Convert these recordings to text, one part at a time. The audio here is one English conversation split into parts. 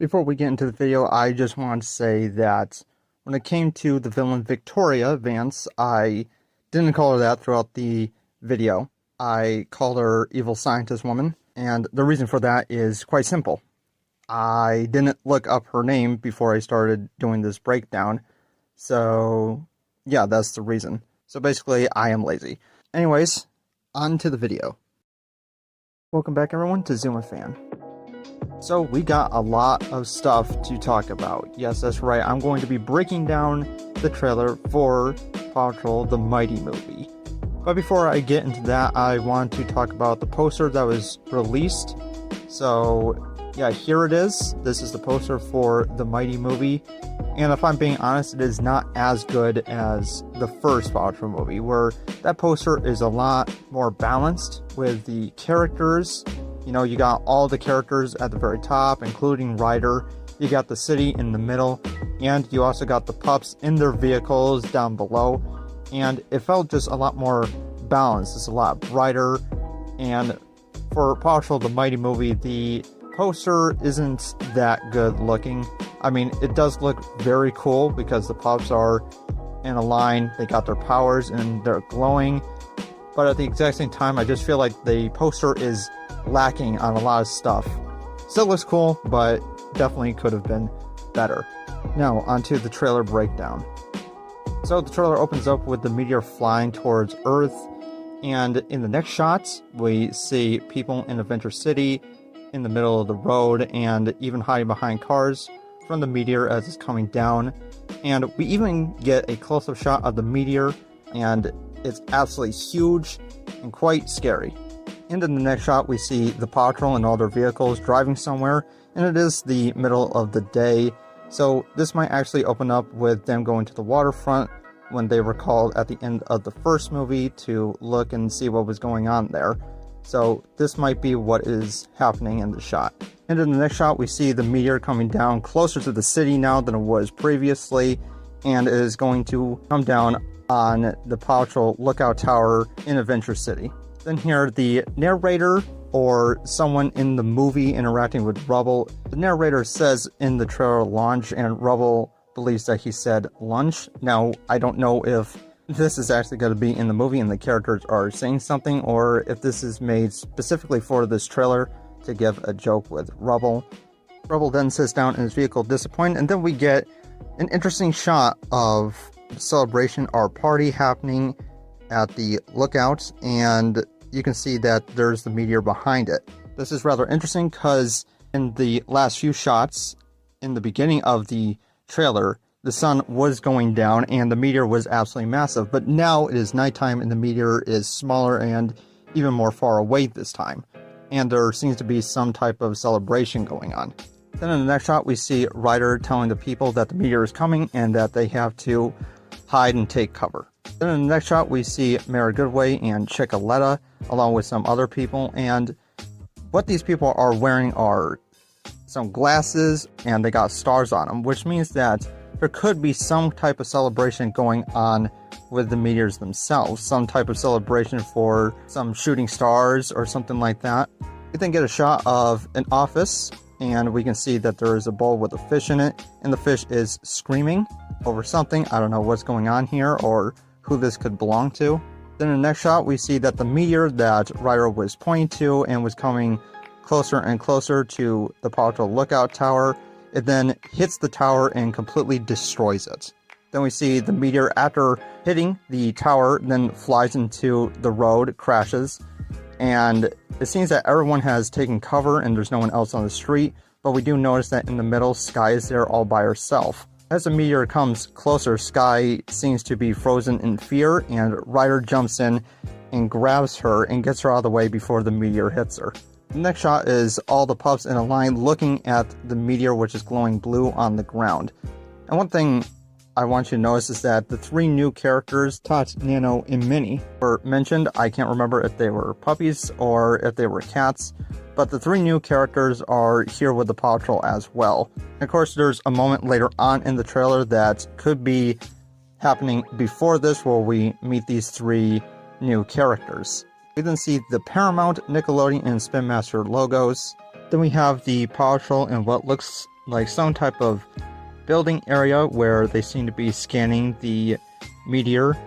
Before we get into the video, I just want to say that when it came to the villain Victoria Vance, I didn't call her that throughout the video. I called her Evil Scientist Woman, and the reason for that is quite simple. I didn't look up her name before I started doing this breakdown, so yeah, that's the reason. So basically, I am lazy. Anyways, on to the video. Welcome back everyone to Zuma Fan. So we got a lot of stuff to talk about. Yes, that's right, I'm going to be breaking down the trailer for Paw Patrol the Mighty movie. But before I get into that, I want to talk about the poster that was released. So yeah, here it is. This is the poster for the Mighty movie. And if I'm being honest, it is not as good as the first Paw Patrol movie, where that poster is a lot more balanced with the characters. You know, you got all the characters at the very top, including Ryder. You got the city in the middle, and you also got the pups in their vehicles down below. And it felt just a lot more balanced. It's a lot brighter. And for Paw Patrol the Mighty movie, the poster isn't that good looking. I mean, it does look very cool because the pups are in a line, they got their powers and they're glowing. But at the exact same time, I just feel like the poster is lacking on a lot of stuff. Still looks cool, but definitely could have been better. Now, onto the trailer breakdown. So the trailer opens up with the meteor flying towards Earth, and in the next shots, we see people in Adventure City in the middle of the road and even hiding behind cars from the meteor as it's coming down. And we even get a close-up shot of the meteor, and it's absolutely huge and quite scary. And in the next shot, we see the Paw Patrol and all their vehicles driving somewhere, and it is the middle of the day. So this might actually open up with them going to the waterfront when they were called at the end of the first movie to look and see what was going on there. So this might be what is happening in the shot. And in the next shot, we see the meteor coming down closer to the city now than it was previously, and it is going to come down on the Paw Patrol lookout tower in Adventure City. Then here, the narrator or someone in the movie interacting with Rubble. The narrator says in the trailer launch, and Rubble believes that he said lunch. Now, I don't know if this is actually going to be in the movie and the characters are saying something, or if this is made specifically for this trailer to give a joke with Rubble. Rubble then sits down in his vehicle disappointed, and then we get an interesting shot of celebration or party happening at the lookout, and you can see that there's the meteor behind it. This is rather interesting because in the last few shots in the beginning of the trailer, the sun was going down and the meteor was absolutely massive, but now it is nighttime and the meteor is smaller and even more far away this time, and there seems to be some type of celebration going on. Then in the next shot, we see Ryder telling the people that the meteor is coming and that they have to hide and take cover. Then in the next shot, we see Mara Goodway and Chickaletta along with some other people, and what these people are wearing are some glasses and they got stars on them, which means that there could be some type of celebration going on with the meteors themselves, some type of celebration for some shooting stars or something like that. We then get a shot of an office, and we can see that there is a bowl with a fish in it, and the fish is screaming over something. I don't know what's going on here or who this could belong to. Then in the next shot, we see that the meteor that Ryder was pointing to and was coming closer and closer to the Paw Patrol lookout tower, it then hits the tower and completely destroys it. Then we see the meteor, after hitting the tower, then flies into the road, crashes, and it seems that everyone has taken cover and there's no one else on the street, but we do notice that in the middle, Skye is there all by herself. As the meteor comes closer, Skye seems to be frozen in fear, and Ryder jumps in and grabs her and gets her out of the way before the meteor hits her. The next shot is all the pups in a line looking at the meteor, which is glowing blue on the ground. And one thing I want you to notice is that the three new characters, Tot, Nano, and Minnie, were mentioned. I can't remember if they were puppies or if they were cats, but the three new characters are here with the Paw Patrol as well. And of course, there's a moment later on in the trailer that could be happening before this, where we meet these three new characters. We then see the Paramount, Nickelodeon, and Spin Master logos. Then we have the Paw Patrol in what looks like some type of building area where they seem to be scanning the meteor.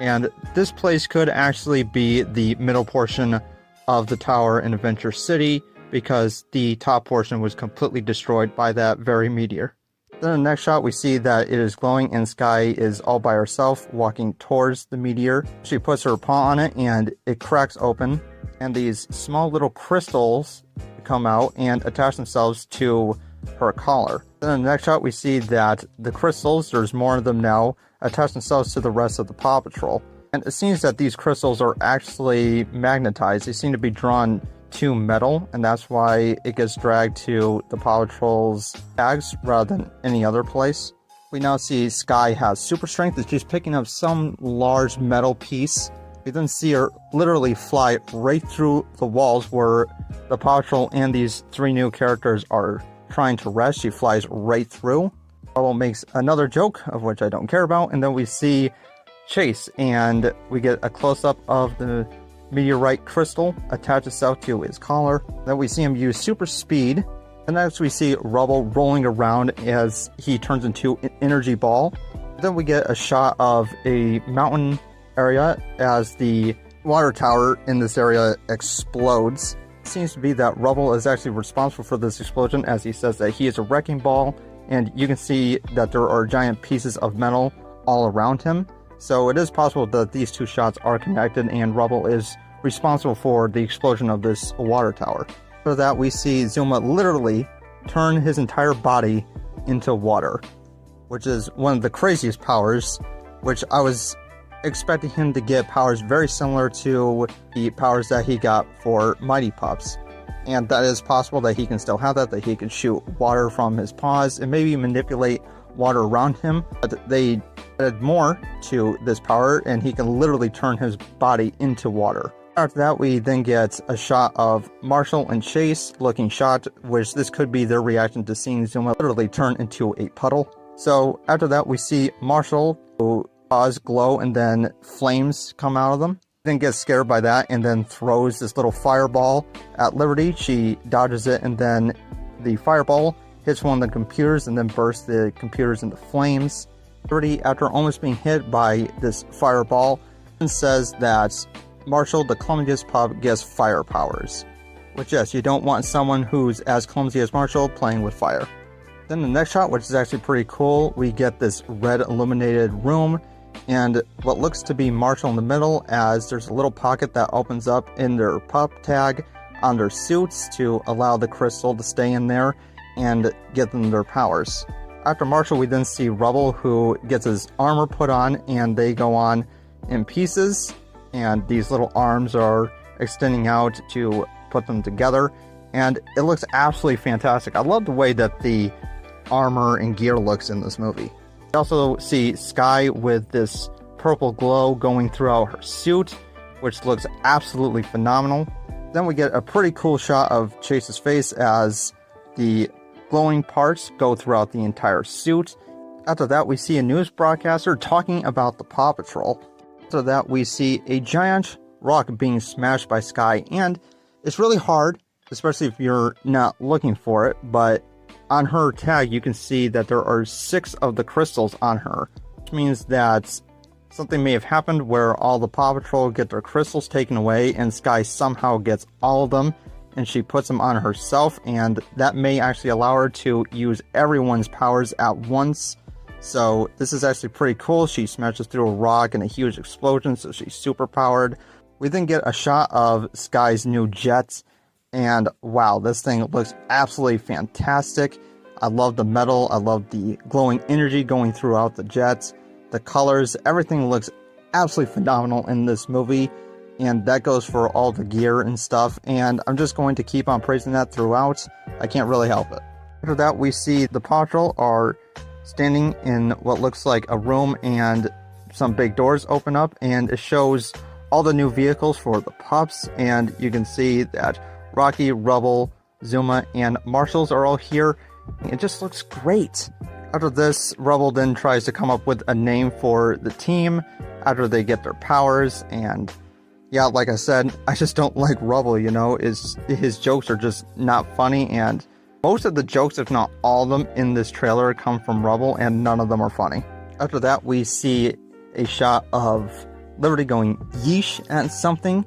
And this place could actually be the middle portion of the tower in Adventure City, because the top portion was completely destroyed by that very meteor. Then in the next shot we see that it is glowing and Sky is all by herself walking towards the meteor. She puts her paw on it and it cracks open, and these small little crystals come out and attach themselves to her collar. Then in the next shot we see that the crystals, there's more of them now, attach themselves to the rest of the Paw Patrol. And it seems that these crystals are actually magnetized. They seem to be drawn to metal, and that's why it gets dragged to the Paw Patrol's bags rather than any other place. We now see Sky has super strength as she's picking up some large metal piece. We then see her literally fly right through the walls where the Paw Patrol and these three new characters are trying to rest. She flies right through. Bubble makes another joke, of which I don't care about, and then we see Chase, and we get a close-up of the meteorite crystal attach itself to his collar. Then we see him use super speed, and next we see Rubble rolling around as he turns into an energy ball. Then we get a shot of a mountain area as the water tower in this area explodes. It seems to be that Rubble is actually responsible for this explosion, as he says that he is a wrecking ball, and you can see that there are giant pieces of metal all around him. So it is possible that these two shots are connected and Rubble is responsible for the explosion of this water tower. After that, we see Zuma literally turn his entire body into water, which is one of the craziest powers, which I was expecting him to get powers very similar to the powers that he got for Mighty Pups. And that is possible that he can still have that he can shoot water from his paws and maybe manipulate water around him. But they added more to this power, and he can literally turn his body into water. After that, we then get a shot of Marshall and Chase looking shocked, which this could be their reaction to seeing Zuma literally turn into a puddle. So after that, we see Marshall, who paws glow and then flames come out of them. Then gets scared by that and then throws this little fireball at Liberty. She dodges it, and then the fireball hits one of the computers and then bursts the computers into flames. Liberty, after almost being hit by this fireball, says that Marshall, the clumsiest pup, gets fire powers. Which, yes, you don't want someone who's as clumsy as Marshall playing with fire. Then the next shot, which is actually pretty cool, we get this red illuminated room and what looks to be Marshall in the middle, as there's a little pocket that opens up in their pup tag on their suits to allow the crystal to stay in there and get them their powers. After Marshall, we then see Rubble, who gets his armor put on, and they go on in pieces, and these little arms are extending out to put them together, and it looks absolutely fantastic. I love the way that the armor and gear looks in this movie. We also see Sky with this purple glow going throughout her suit, which looks absolutely phenomenal. Then we get a pretty cool shot of Chase's face as the glowing parts go throughout the entire suit. After that, we see a news broadcaster talking about the Paw Patrol. After that, we see a giant rock being smashed by Sky, and it's really hard, especially if you're not looking for it, but on her tag you can see that there are 6 of the crystals on her, which means that something may have happened where all the Paw Patrol get their crystals taken away and Sky somehow gets all of them and she puts them on herself, and that may actually allow her to use everyone's powers at once. So this is actually pretty cool. She smashes through a rock in a huge explosion, so she's super powered. We then get a shot of Sky's new jets, and wow, this thing looks absolutely fantastic. I love the metal, I love the glowing energy going throughout the jets, the colors, everything looks absolutely phenomenal in this movie, and that goes for all the gear and stuff, and I'm just going to keep on praising that throughout. I can't really help it. After that, we see the Paw Patrol are standing in what looks like a room, and some big doors open up, and it shows all the new vehicles for the pups, and you can see that Rocky, Rubble, Zuma, and Marshalls are all here. It just looks great. After this, Rubble then tries to come up with a name for the team after they get their powers, and yeah, like I said, I just don't like Rubble, you know, his jokes are just not funny, and Most of the jokes, if not all of them, in this trailer come from Rubble, and none of them are funny. After that, we see a shot of Liberty going yeesh at something,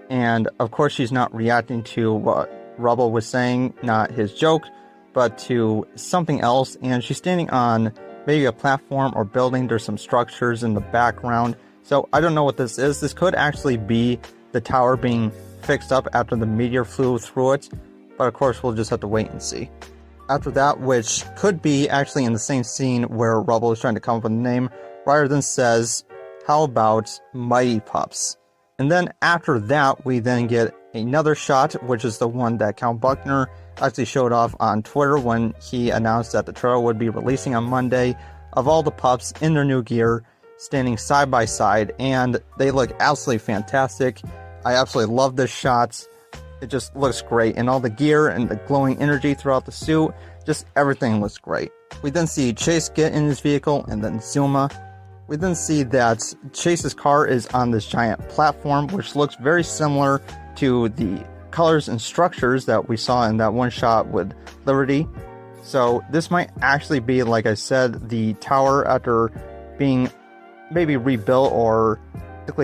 and of course she's not reacting to what Rubble was saying, not his joke, but to something else, and she's standing on maybe a platform or building. There's some structures in the background, so I don't know what this is. This could actually be the tower being fixed up after the meteor flew through it, but of course we'll just have to wait and see. After that, which could be actually in the same scene where Rubble is trying to come up with a name, Riordan says, "How about Mighty Pups?" And then after that, we then get another shot, which is the one that Count Buckner actually showed off on Twitter when he announced that the trailer would be releasing on Monday, of all the pups in their new gear, standing side by side, and they look absolutely fantastic. I absolutely love this shot. It just looks great, and all the gear and the glowing energy throughout the suit, just everything looks great. We then see Chase get in his vehicle, and then Zuma. We then see that Chase's car is on this giant platform, which looks very similar to the colors and structures that we saw in that one shot with Liberty. So this might actually be, like I said, the tower after being maybe rebuilt or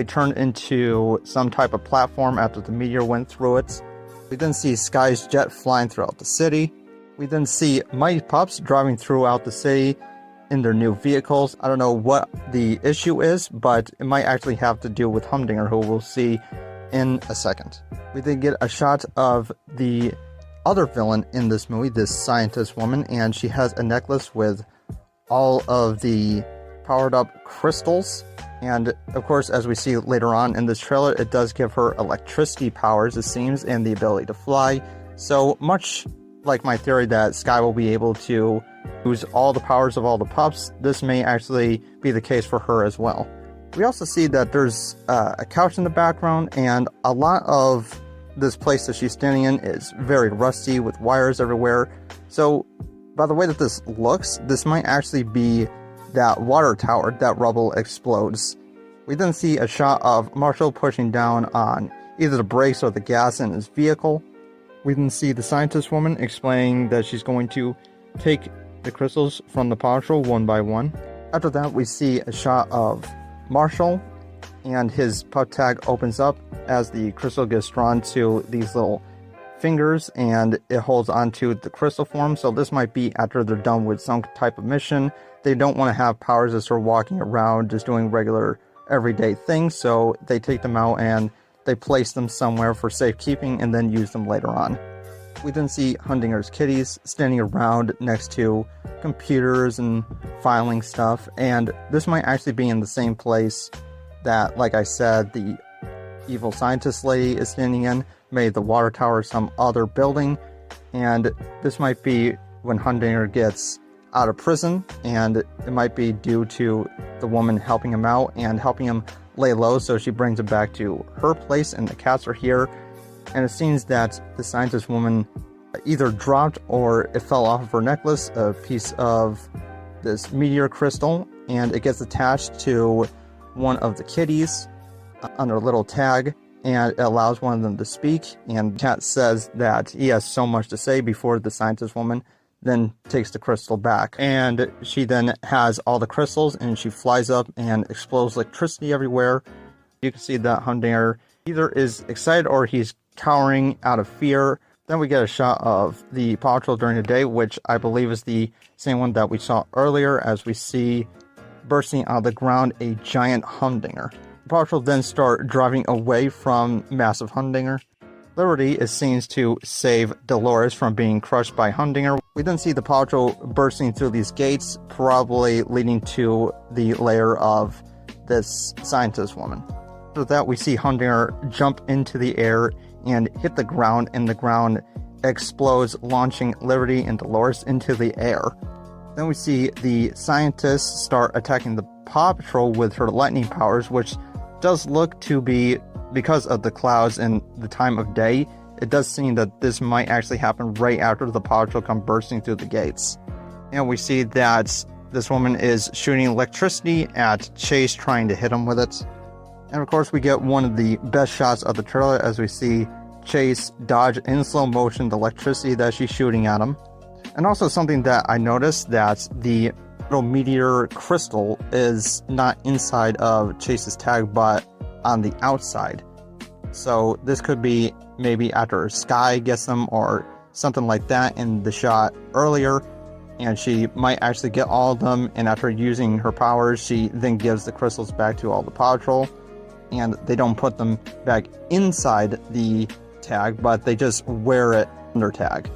turned into some type of platform after the meteor went through it. We then see Sky's jet flying throughout the city. We then see Mighty Pups driving throughout the city in their new vehicles. I don't know what the issue is, but it might actually have to do with Humdinger, who we'll see in a second. We then get a shot of the other villain in this movie, this scientist woman, and she has a necklace with all of the powered up crystals. And of course, as we see later on in this trailer, it does give her electricity powers, it seems, and the ability to fly. So much like my theory that Sky will be able to use all the powers of all the pups, this may actually be the case for her as well. We also see that there's a couch in the background, and a lot of this place that she's standing in is very rusty with wires everywhere. So by the way that this looks, this might actually be that water tower that Rubble explodes. We then see a shot of Marshall pushing down on either the brakes or the gas in his vehicle. We then see the scientist woman explaining that she's going to take the crystals from the Paw Patrol one by one. After that, we see a shot of Marshall, and his pup tag opens up as the crystal gets drawn to these little fingers, and it holds onto the crystal form. So this might be after they're done with some type of mission. They don't want to have powers that start walking around just doing regular everyday things, so they take them out and they place them somewhere for safekeeping and then use them later on. We then see Humdinger's kitties standing around next to computers and filing stuff, and this might actually be in the same place that, like I said, the evil scientist lady is standing in, maybe the water tower or some other building, and this might be when Humdinger gets out of prison, and it might be due to the woman helping him out and helping him lay low, so she brings him back to her place, and the cats are here. And it seems that the scientist woman either dropped or it fell off of her necklace, a piece of this meteor crystal, and it gets attached to one of the kitties on their little tag, and it allows one of them to speak, and the cat says that he has so much to say before the scientist woman then takes the crystal back. And she then has all the crystals, and she flies up and explodes electricity everywhere. You can see that Humdinger either is excited or he's cowering out of fear. Then we get a shot of the Paw Patrol during the day, which I believe is the same one that we saw earlier, as we see bursting out of the ground a giant Humdinger. The Paw Patrol then start driving away from massive Humdinger. Liberty is seen to save Dolores from being crushed by Humdinger. We then see the Paw Patrol bursting through these gates, probably leading to the lair of this scientist woman. After that, we see Humdinger jump into the air and hit the ground, and the ground explodes, launching Liberty and Dolores into the air. Then we see the scientists start attacking the Paw Patrol with her lightning powers, which does look to be, because of the clouds and the time of day, it does seem that this might actually happen right after the Paw Patrol come bursting through the gates. And we see that this woman is shooting electricity at Chase, trying to hit him with it. And of course, we get one of the best shots of the trailer as we see Chase dodge in slow motion the electricity that she's shooting at him. And also something that I noticed, that the little meteor crystal is not inside of Chase's tag, but on the outside. So this could be maybe after Sky gets them or something like that in the shot earlier, and she might actually get all of them, and after using her powers, she then gives the crystals back to all the Paw Patrol, and they don't put them back inside the tag, but they just wear it under tag.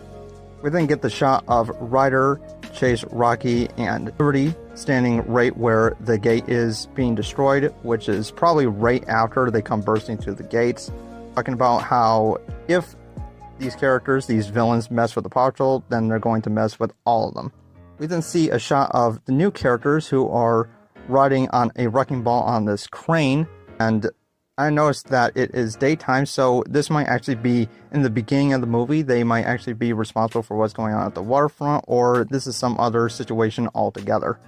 We then get the shot of Ryder, Chase, Rocky, and Liberty standing right where the gate is being destroyed, which is probably right after they come bursting through the gates, talking about how if these characters, these villains, mess with the Paw Patrol, then they're going to mess with all of them. We then see a shot of the new characters who are riding on a wrecking ball on this crane, and I noticed that it is daytime, so this might actually be in the beginning of the movie. They might actually be responsible for what's going on at the waterfront, or this is some other situation altogether.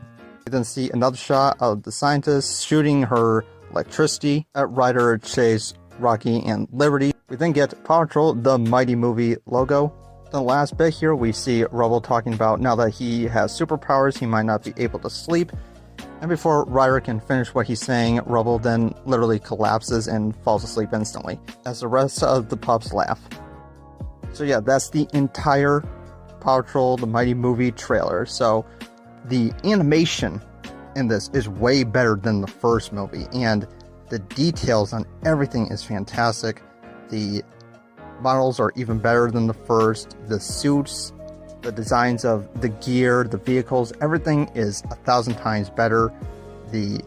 We then see another shot of the scientist shooting her electricity at Ryder, Chase, Rocky, and Liberty. We then get Paw Patrol, the Mighty Movie logo. The last bit here, we see Rubble talking about now that he has superpowers, he might not be able to sleep. And before Ryder can finish what he's saying, Rubble then literally collapses and falls asleep instantly, as the rest of the pups laugh. So yeah, that's the entire Paw Patrol, the Mighty Movie trailer. So the animation in this is way better than the first movie, and the details on everything is fantastic. The models are even better than the first. The suits, the designs of the gear, the vehicles, everything is 1,000 times better. The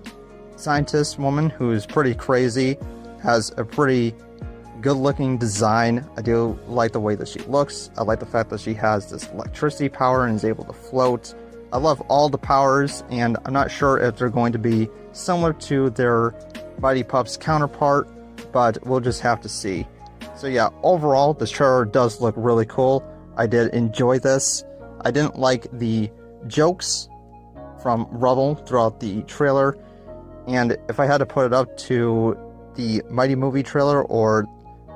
scientist woman, who is pretty crazy, has a pretty good looking design. I do like the way that she looks. I like the fact that she has this electricity power and is able to float. I love all the powers, and I'm not sure if they're going to be similar to their Mighty Pups counterpart, but we'll just have to see. So yeah, overall, this trailer does look really cool. I did enjoy this. I didn't like the jokes from Rubble throughout the trailer, and if I had to put it up to the Mighty Movie trailer or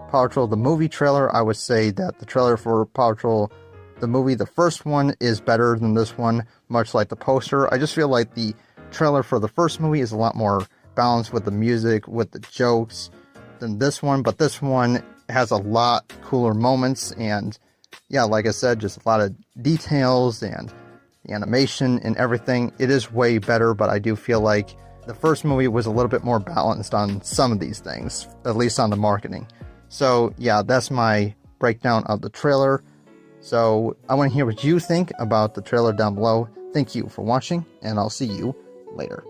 Paw Patrol the movie trailer, I would say that the trailer for Paw Patrol the movie, the first one, is better than this one, much like the poster. I just feel like the trailer for the first movie is a lot more balanced with the music, with the jokes, than this one, but this one has a lot cooler moments, and yeah, like I said, just a lot of details and the animation and everything. It is way better, but I do feel like the first movie was a little bit more balanced on some of these things, at least on the marketing. So yeah, that's my breakdown of the trailer. So I want to hear what you think about the trailer down below. Thank you for watching, and I'll see you later.